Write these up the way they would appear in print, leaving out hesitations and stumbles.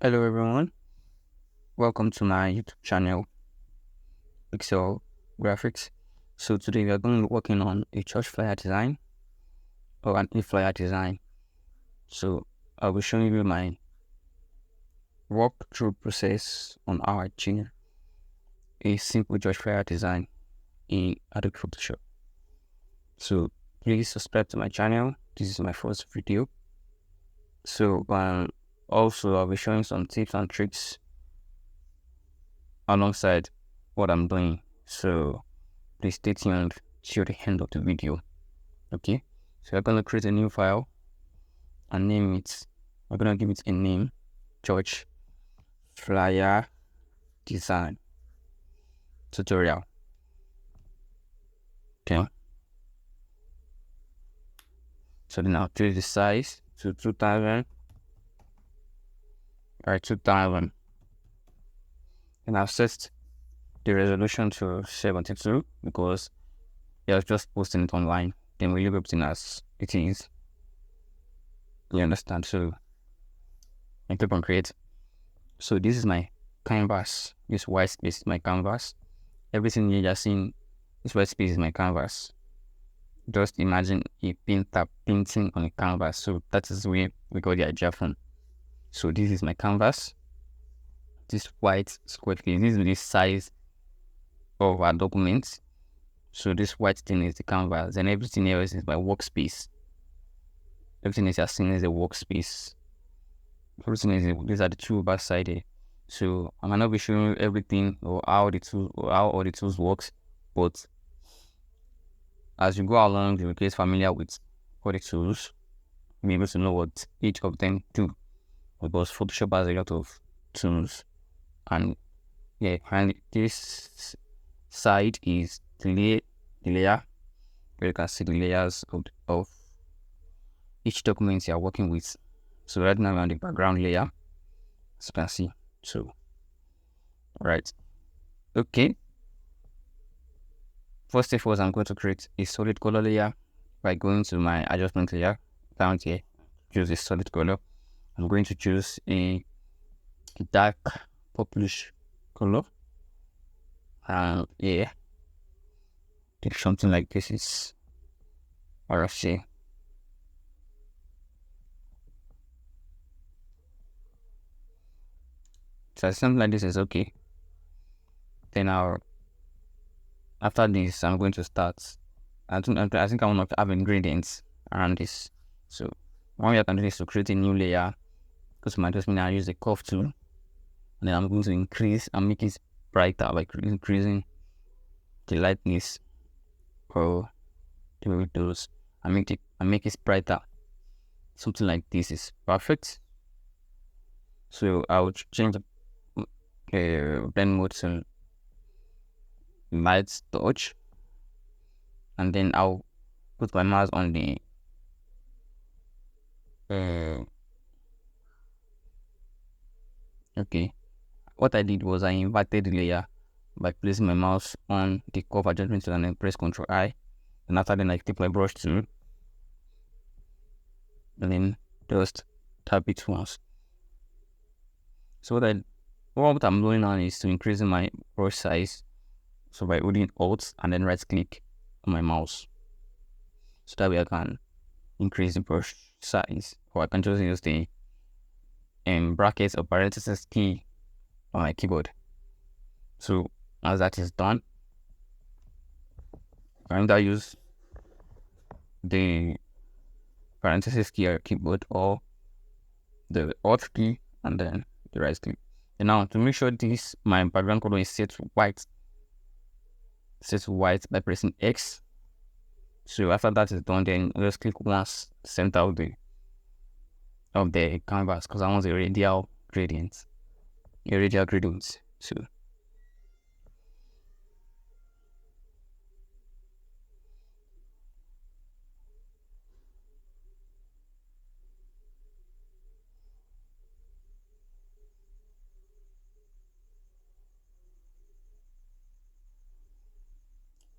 Hello everyone, welcome to my YouTube channel, Pixel Graphics. So today we are going to be working on a church flyer design or an e-flyer design. So I'll be showing you my walkthrough process on how I achieve a simple church flyer design in Adobe Photoshop. So please subscribe to my channel. This is my first video. So also I'll be showing some tips and tricks alongside what I'm doing. So please stay tuned till the end of the video. Okay, so we're gonna create a new file and name it. We're gonna give it a name, church flyer design tutorial. Okay, so then I'll change the size to 2000. Alright, 2000, and I'll set the resolution to 72 because you're just posting it online. Then we leave everything as it is. You understand? So I click on create. So this is my canvas. This white space is my canvas. Everything you're seeing, this white space is my canvas. Just imagine a painter painting on a canvas. So that is where we got the idea from. So this is my canvas. This white square space. This is the size of our document. So this white thing is the canvas, and everything else is my workspace. Everything is seen as a workspace. Everything is these are the two back-sided. So I might not be showing you everything or how all the tools works, but as you go along, you will get familiar with all the tools. You'll be able to know what each of them do. Because Photoshop has a lot of tools. And yeah, and this side is the layer, where you can see the layers of each document you are working with. So right now we're on the background layer, as you can see. So, right. Okay. First of all, I'm going to create a solid color layer by going to my adjustment layer down here. Choose a solid color. I'm going to choose a dark purplish color. Yeah, think something like this is what I say. So something like this is okay. Then after this, I'm going to start. I think I want to have ingredients around this. So one way I can do is to create a new layer. Go to my adjustment, I use the curve tool, and then I'm going to increase and make it brighter by increasing the lightness or the windows. I make it brighter. Something like this is perfect. So I'll change the blend mode to light touch, and then I'll put my mouse on the okay. What I did was I inverted the layer by placing my mouse on the curve adjustment tool and then press Ctrl I. And after then I take my brush tool and then just tap it once. So what I'm doing now is to increase my brush size. So by holding Alt and then right click on my mouse. So that way I can increase the brush size, or I can just use the brackets or parentheses key on my keyboard. So as that is done, I'm going to use the parentheses key or keyboard or the Alt key and then the right click. And now to make sure this my background color is set to white by pressing X. So after that is done, then just click once center of the canvas because I want a radial gradient. So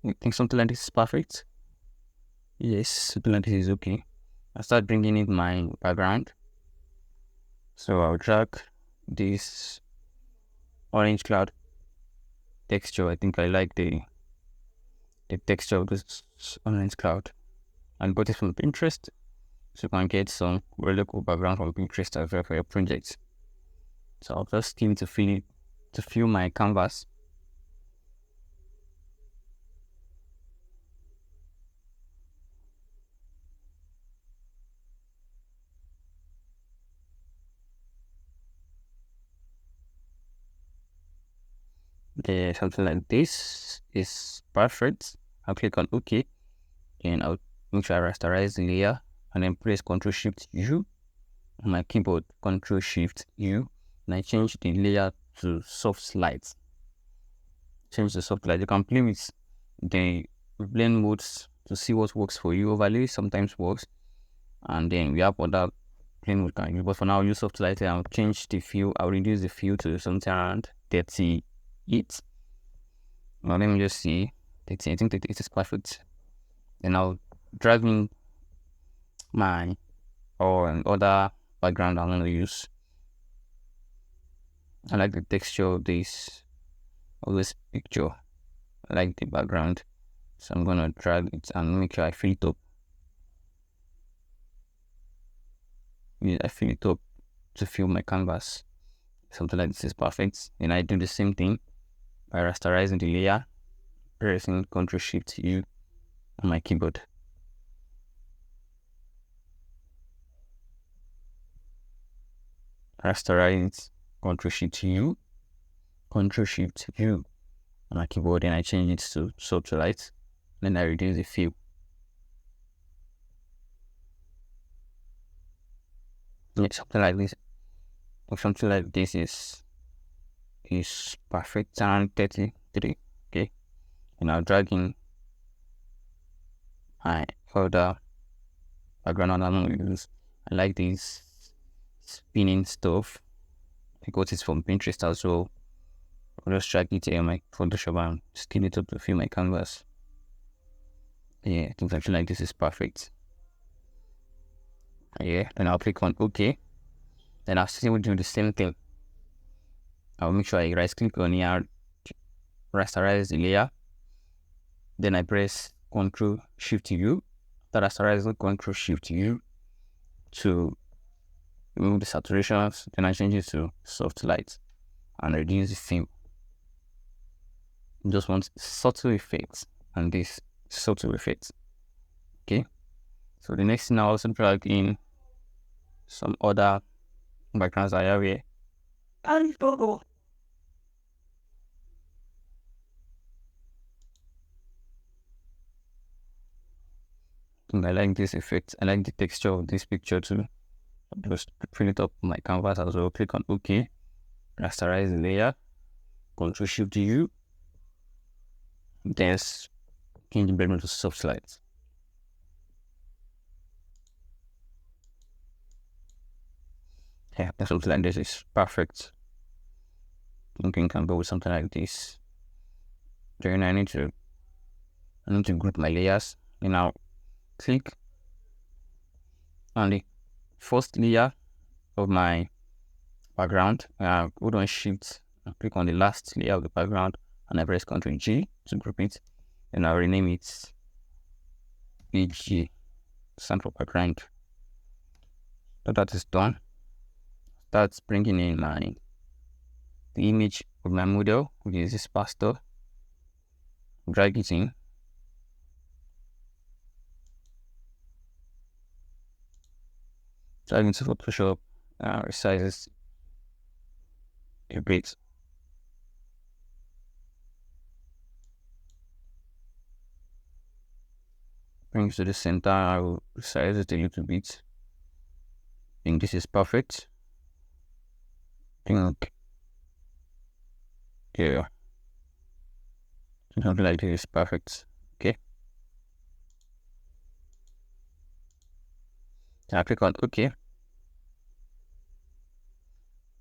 I think something like this is perfect. Yes, something like this is okay. I start bringing in my background. So I'll drag this orange cloud texture. I think I like the texture of this orange cloud, and got it from Pinterest. So you can get some really cool background from Pinterest as well for your project. So I'll just need to fill my canvas. Something like this is perfect. I'll click on OK, and I'll make sure I rasterize the layer, and then press Ctrl Shift U on my keyboard. Ctrl Shift U, and I change the layer to soft light. Change the soft light. You can play with the blend modes to see what works for you. Overlay sometimes works, and then we have other blend mode can use. But for now, I'll use soft light, and I'll change the fill. I'll reduce the fill to something around 38. Now let me just see. 30. I think 38 is perfect. Then I'll drag in my other background I'm going to use. I like the texture of this picture. I like the background, so I'm going to drag it and make sure I fill it up. Yeah, I fill it up to fill my canvas. Something like this is perfect. And I do the same thing by rasterizing the layer, pressing Ctrl Shift U on my keyboard. Rasterize, Ctrl Shift U, Ctrl Shift U on my keyboard, and I change it to soft light. Then I reduce the fill. Yeah, something like this. Or something like this is perfect. Around 33. Okay. And I'll drag in my other background I'm going to use. I like this spinning stuff. I got it from Pinterest as well. I'll just drag it in my Photoshop and skin it up to fill my canvas. Yeah, I think something like this is perfect. Yeah, then I'll click on OK. Then I'll still do the same thing. I'll make sure I right click on here, rasterize the layer. Then I press Ctrl Shift U. After rasterizing, Ctrl Shift U to remove the saturations. Then I change it to soft light and reduce the fill. Just want subtle effects and this subtle effects. Okay. So the next thing I'll also drag in some other backgrounds I have here. And I like this effect. I like the texture of this picture too. I'll just fill it up on my canvas as well. Click on OK. Rasterize the layer. Ctrl Shift U. Then change the blend to soft light. Yeah, something like this is perfect. Looking can go with something like this. Then I need to group my layers. And I'll click on the first layer of my background. Hold on Shift and click on the last layer of the background, and I press Ctrl G to group it. And I'll rename it BG, stand for background. So that is done. Start bringing in the image of my model, which is this pastor. Drag it in. Drag into Photoshop, resize it a bit. Bring it to the center. I will resize it a little bit. I think this is perfect. I think, yeah, something like this is perfect. Okay. I click on OK.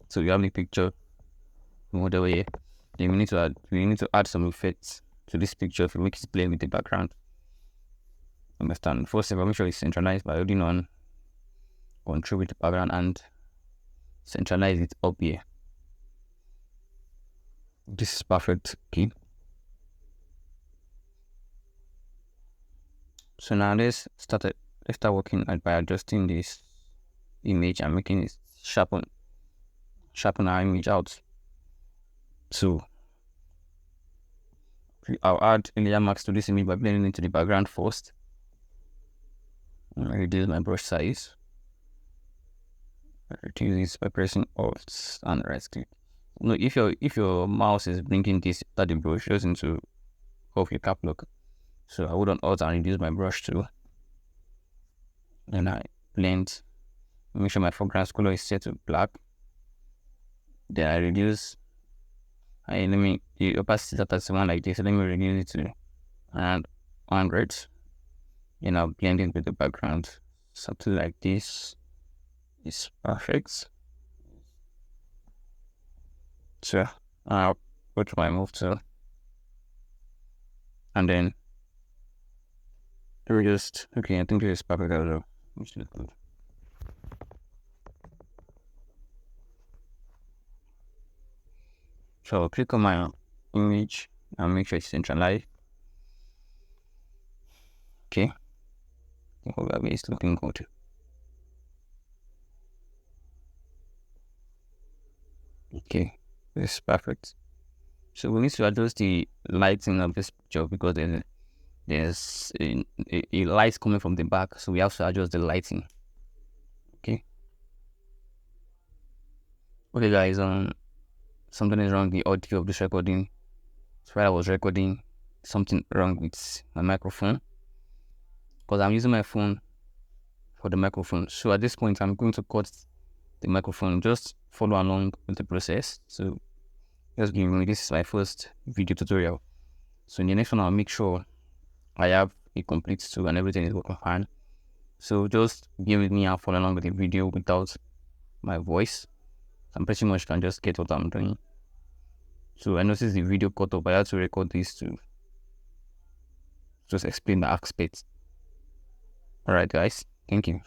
So you have the picture model here. Then we need to add some effects to this picture to make it play with the background. Understand? First of all, make sure it's centralized by holding on Control with the background and centralize it up here. This is perfect. Okay. So now let's start working by adjusting this image and making it sharpen our image out. So I'll add a layer mask to this image by blending into the background first. Reduce my brush size. Reduce it by pressing Alt and right click. No, if your mouse is bringing this that the brush goes into off your cap lock. So I would on Alt and reduce my brush too. Then I blend. Make sure my foreground color is set to black. Then I reduce. The opacity that is one like this. So let me reduce it to around 100. Then I'll blend it with the background. Something like this is perfect. So I'll go to my move tool. And then we just, okay, I think this is perfect as well. Which is good. So I'll click on my image and make sure it's centralized. Okay. It's looking good. Okay, this is perfect. So we need to adjust the lighting of this picture because there's a light coming from the back, so we have to adjust the lighting. Okay. Okay, guys. Something is wrong with the audio of this recording. So while I was recording, something wrong with my microphone because I'm using my phone for the microphone. So at this point, I'm going to cut the microphone. Just follow along with the process. So just give me, this is my first video tutorial. So in the next one, I'll make sure I have a complete tool and everything is working fine. So just give with me and follow along with the video without my voice. I'm pretty much can just get what I'm doing. So I noticed the video cut off. I had to record this to just explain the aspects. Alright guys, thank you.